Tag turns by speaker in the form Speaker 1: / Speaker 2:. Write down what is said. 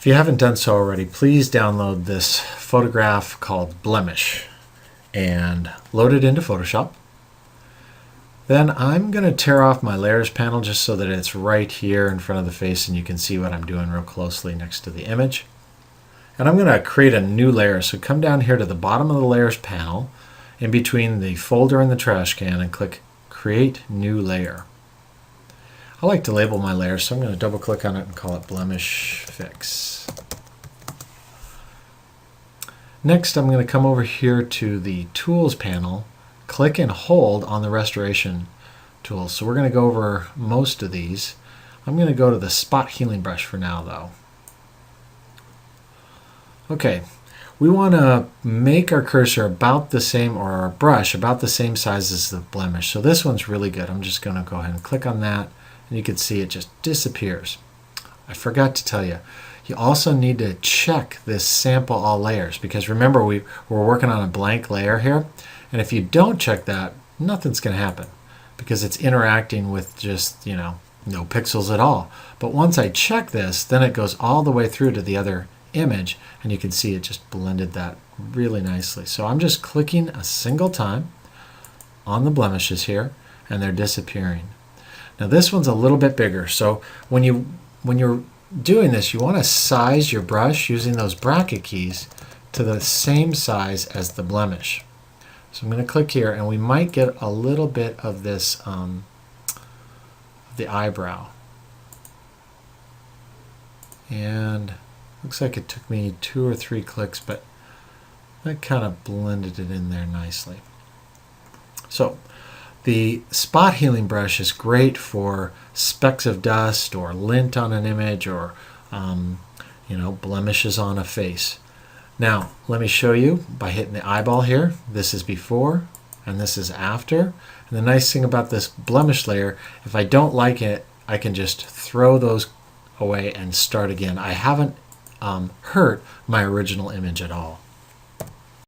Speaker 1: If you haven't done so already, please download this photograph called Blemish and load it into Photoshop. Then I'm going to tear off my layers panel just so that it's right here in front of the face and you can see what I'm doing real closely next to the image. And I'm going to create a new layer. So come down here to the bottom of the layers panel in between the folder and the trash can and click Create New Layer. I like to label my layers, so I'm going to double click on it and call it Blemish Fix. Next, I'm going to come over here to the Tools panel, click and hold on the Restoration tool. So we're going to go over most of these. I'm going to go to the Spot Healing Brush for now, though. Okay, we want to make our cursor about the same, or our brush about the same size as the blemish. So this one's really good. I'm just going to go ahead and click on that. And you can see it just disappears. I forgot to tell you, you also need to check this sample all layers, because remember we're working on a blank layer here, and if you don't check that, nothing's going to happen because it's interacting with just, no pixels at all. But once I check this, then it goes all the way through to the other image, and you can see it just blended that really nicely. So I'm just clicking a single time on the blemishes here, and they're disappearing. Now this one's a little bit bigger, so when you're doing this, you want to size your brush using those bracket keys to the same size as the blemish. So I'm going to click here, and we might get a little bit of this the eyebrow. And looks like it took me 2 or 3 clicks, but that kind of blended it in there nicely. So the spot healing brush is great for specks of dust or lint on an image, or blemishes on a face. Now let me show you by hitting the eyeball here. This is before and this is after. And the nice thing about this blemish layer, if I don't like it, I can just throw those away and start again. I haven't hurt my original image at all.